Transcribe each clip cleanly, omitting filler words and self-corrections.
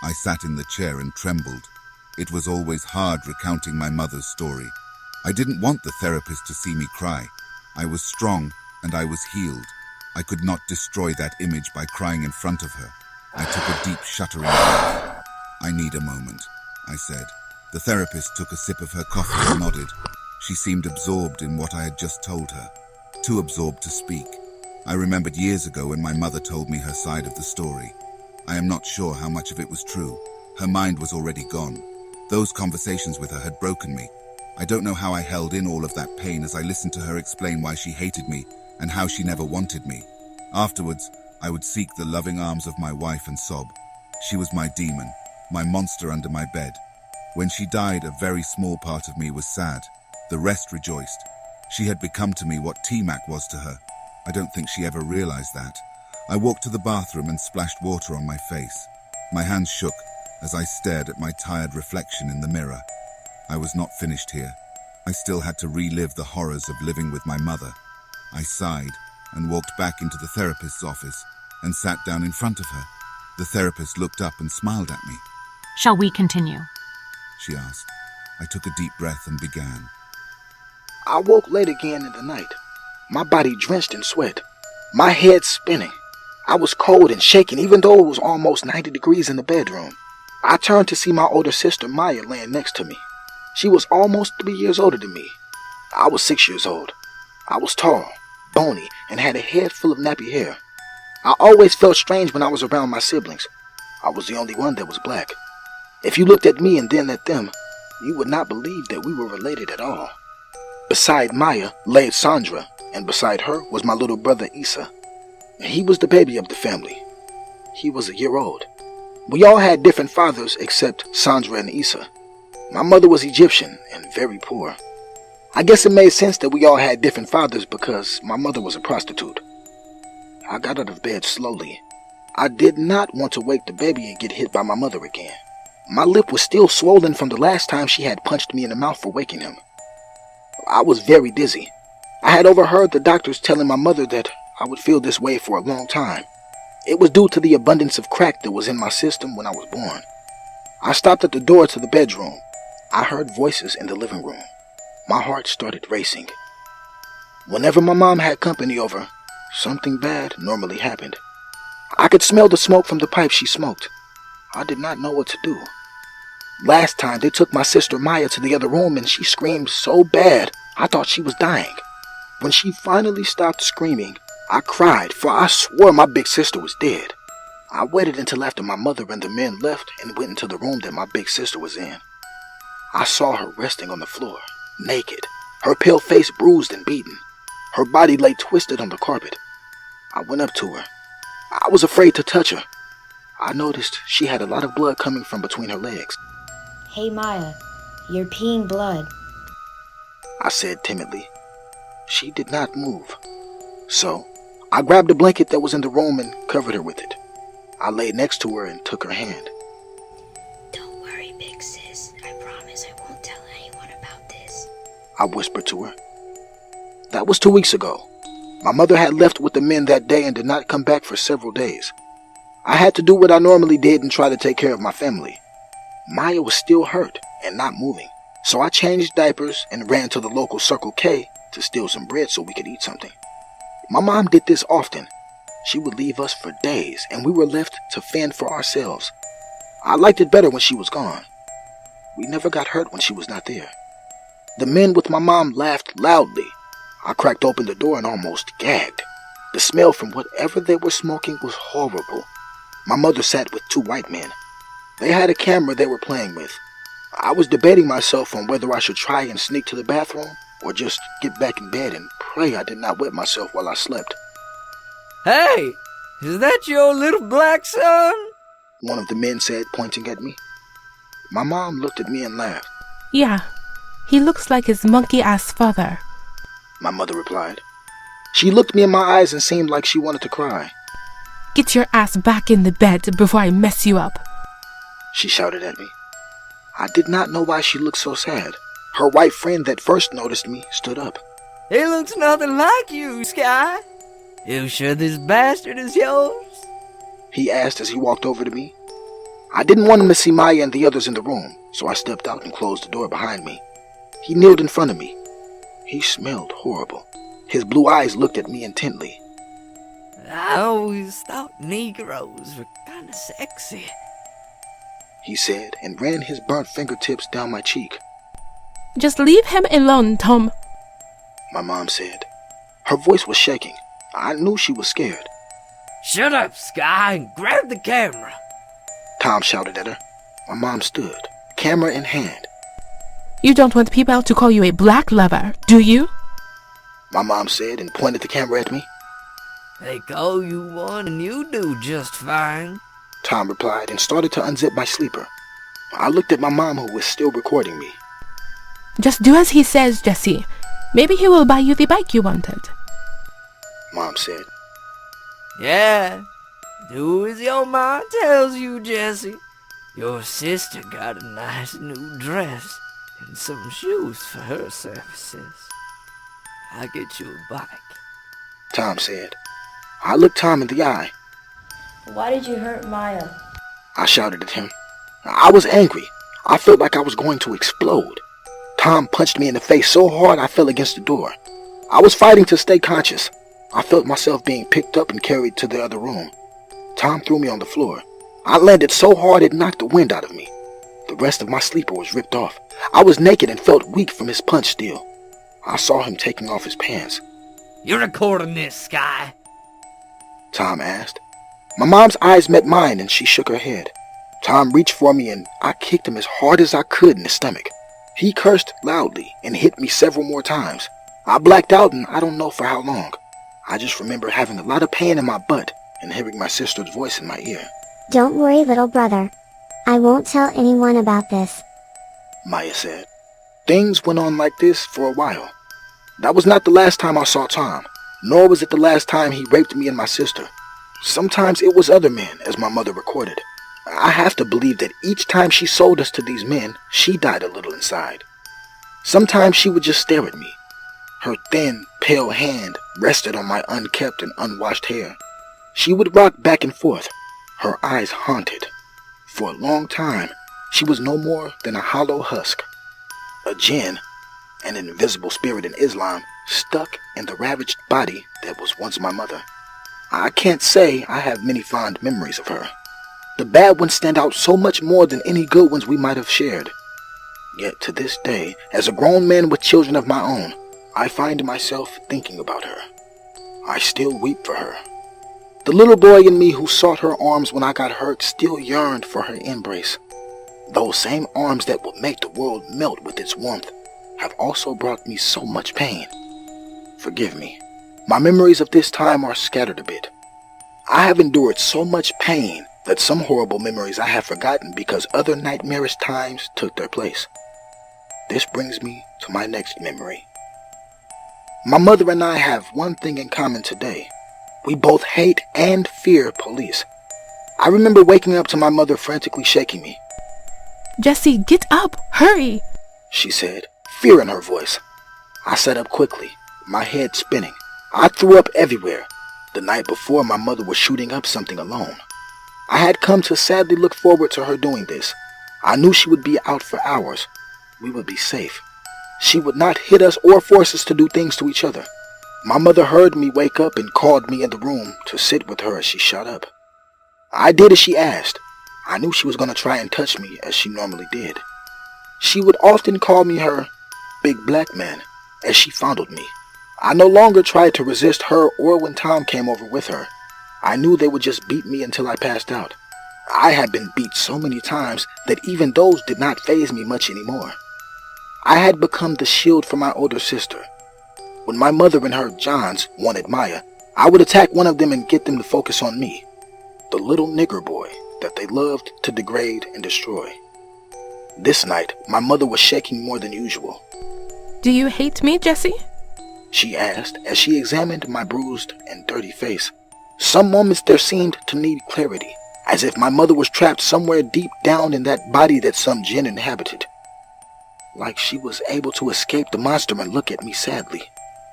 I sat in the chair and trembled. It was always hard recounting my mother's story. I didn't want the therapist to see me cry. I was strong and I was healed. I could not destroy that image by crying in front of her. I took a deep shuddering breath. I need a moment, I said. The therapist took a sip of her coffee and nodded. She seemed absorbed in what I had just told her, too absorbed to speak. I remembered years ago when my mother told me her side of the story. I am not sure how much of it was true. Her mind was already gone. Those conversations with her had broken me. I don't know how I held in all of that pain as I listened to her explain why she hated me and how she never wanted me. Afterwards, I would seek the loving arms of my wife and sob. She was my demon, my monster under my bed. When she died, a very small part of me was sad. The rest rejoiced. She had become to me what T-Mac was to her. I don't think she ever realized that. I walked to the bathroom and splashed water on my face. My hands shook as I stared at my tired reflection in the mirror. I was not finished here. I still had to relive the horrors of living with my mother. I sighed and walked back into the therapist's office and sat down in front of her. The therapist looked up and smiled at me. Shall we continue? She asked. I took a deep breath and began. I woke late again in the night, my body drenched in sweat, my head spinning. I was cold and shaking even though it was almost 90 degrees in the bedroom. I turned to see my older sister Maya laying next to me. She was almost 3 years older than me. I was 6 years old. I was tall, bony, and had a head full of nappy hair. I always felt strange when I was around my siblings. I was the only one that was black. If you looked at me and then at them, you would not believe that we were related at all. Beside Maya lay Sandra, and beside her was my little brother Issa. He was the baby of the family. He was a year old. We all had different fathers except Sandra and Issa. My mother was Egyptian and very poor. I guess it made sense that we all had different fathers because my mother was a prostitute. I got out of bed slowly. I did not want to wake the baby and get hit by my mother again. My lip was still swollen from the last time she had punched me in the mouth for waking him. I was very dizzy. I had overheard the doctors telling my mother that I would feel this way for a long time. It was due to the abundance of crack that was in my system when I was born. I stopped at the door to the bedroom. I heard voices in the living room. My heart started racing. Whenever my mom had company over, something bad normally happened. I could smell the smoke from the pipe she smoked. I did not know what to do. Last time they took my sister Maya to the other room and she screamed so bad I thought she was dying. When she finally stopped screaming, I cried, for I swore my big sister was dead. I waited until after my mother and the men left and went into the room that my big sister was in. I saw her resting on the floor, naked, her pale face bruised and beaten. Her body lay twisted on the carpet. I went up to her. I was afraid to touch her. I noticed she had a lot of blood coming from between her legs. Hey Maya, you're peeing blood. I said timidly. She did not move. So, I grabbed a blanket that was in the room and covered her with it. I lay next to her and took her hand. Don't worry, big sis. I promise I won't tell anyone about this, I whispered to her. That was 2 weeks ago. My mother had left with the men that day and did not come back for several days. I had to do what I normally did and try to take care of my family. Maya was still hurt and not moving, so I changed diapers and ran to the local Circle K to steal some bread so we could eat something. My mom did this often. She would leave us for days and we were left to fend for ourselves. I liked it better when she was gone. We never got hurt when she was not there. The men with my mom laughed loudly. I cracked open the door and almost gagged. The smell from whatever they were smoking was horrible. My mother sat with 2 white men. They had a camera they were playing with. I was debating myself on whether I should try and sneak to the bathroom or just get back in bed and pray I did not wet myself while I slept. Hey, is that your little black son? One of the men said, pointing at me. My mom looked at me and laughed. Yeah, he looks like his monkey-ass father, my mother replied. She looked me in my eyes and seemed like she wanted to cry. Get your ass back in the bed before I mess you up, she shouted at me. I did not know why she looked so sad. Her white friend that first noticed me stood up. He looks nothing like you, Sky. You sure this bastard is yours? He asked as he walked over to me. I didn't want him to see Maya and the others in the room, so I stepped out and closed the door behind me. He kneeled in front of me. He smelled horrible. His blue eyes looked at me intently. I always thought Negroes were kind of sexy, he said, and ran his burnt fingertips down my cheek. Just leave him alone, Tom. My mom said. Her voice was shaking. I knew she was scared. Shut up, Sky, and grab the camera. Tom shouted at her. My mom stood, camera in hand. You don't want people to call you a black lover, do you? My mom said and pointed the camera at me. They call you one and you do just fine. Tom replied and started to unzip my sleeper. I looked at my mom, who was still recording me. Just do as he says, Jesse. Maybe he will buy you the bike you wanted. Mom said. Yeah, do as your mom tells you, Jesse. Your sister got a nice new dress and some shoes for her services. I'll get you a bike. Tom said. I looked Tom in the eye. Why did you hurt Maya? I shouted at him. I was angry. I felt like I was going to explode. Tom punched me in the face so hard I fell against the door. I was fighting to stay conscious. I felt myself being picked up and carried to the other room. Tom threw me on the floor. I landed so hard it knocked the wind out of me. The rest of my sleeper was ripped off. I was naked and felt weak from his punch still. I saw him taking off his pants. You recording this, Sky? Tom asked. My mom's eyes met mine and she shook her head. Tom reached for me and I kicked him as hard as I could in the stomach. He cursed loudly and hit me several more times. I blacked out and I don't know for how long. I just remember having a lot of pain in my butt and hearing my sister's voice in my ear. Don't worry, little brother. I won't tell anyone about this, Maya said. Things went on like this for a while. That was not the last time I saw Tom, nor was it the last time he raped me and my sister. Sometimes it was other men, as my mother recorded. I have to believe that each time she sold us to these men, she died a little inside. Sometimes she would just stare at me. Her thin, pale hand rested on my unkept and unwashed hair. She would rock back and forth, her eyes haunted. For a long time, she was no more than a hollow husk. A jinn, an invisible spirit in Islam, stuck in the ravaged body that was once my mother. I can't say I have many fond memories of her. The bad ones stand out so much more than any good ones we might have shared. Yet to this day, as a grown man with children of my own, I find myself thinking about her. I still weep for her. The little boy in me who sought her arms when I got hurt still yearned for her embrace. Those same arms that would make the world melt with its warmth have also brought me so much pain. Forgive me. My memories of this time are scattered a bit. I have endured so much pain that some horrible memories I have forgotten because other nightmarish times took their place. This brings me to my next memory. My mother and I have one thing in common today. We both hate and fear police. I remember waking up to my mother frantically shaking me. Jesse, get up! Hurry! She said, fear in her voice. I sat up quickly, my head spinning. I threw up everywhere. The night before, my mother was shooting up something alone. I had come to sadly look forward to her doing this. I knew she would be out for hours. We would be safe. She would not hit us or force us to do things to each other. My mother heard me wake up and called me in the room to sit with her as she shot up. I did as she asked. I knew she was going to try and touch me as she normally did. She would often call me her big black man as she fondled me. I no longer tried to resist her or when Tom came over with her. I knew they would just beat me until I passed out. I had been beat so many times that even those did not faze me much anymore. I had become the shield for my older sister. When my mother and her Johns wanted Maya, I would attack one of them and get them to focus on me, the little nigger boy that they loved to degrade and destroy. This night, my mother was shaking more than usual. Do you hate me, Jesse? She asked as she examined my bruised and dirty face. Some moments there seemed to need clarity, as if my mother was trapped somewhere deep down in that body that some jinn inhabited. Like she was able to escape the monster and look at me sadly.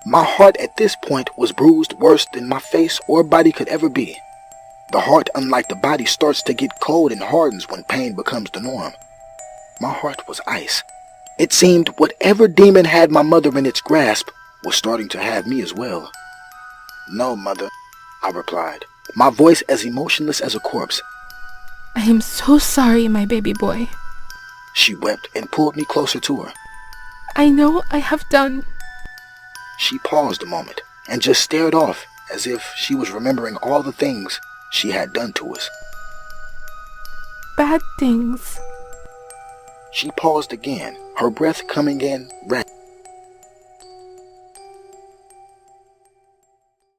My heart at this point was bruised worse than my face or body could ever be. The heart, unlike the body, starts to get cold and hardens when pain becomes the norm. My heart was ice. It seemed whatever demon had my mother in its grasp was starting to have me as well. "No, Mother," I replied, my voice as emotionless as a corpse. I am so sorry, my baby boy. She wept and pulled me closer to her. I know I have done She paused a moment and just stared off as if she was remembering all the things she had done to us. bad things. She paused again, her breath coming in rapid.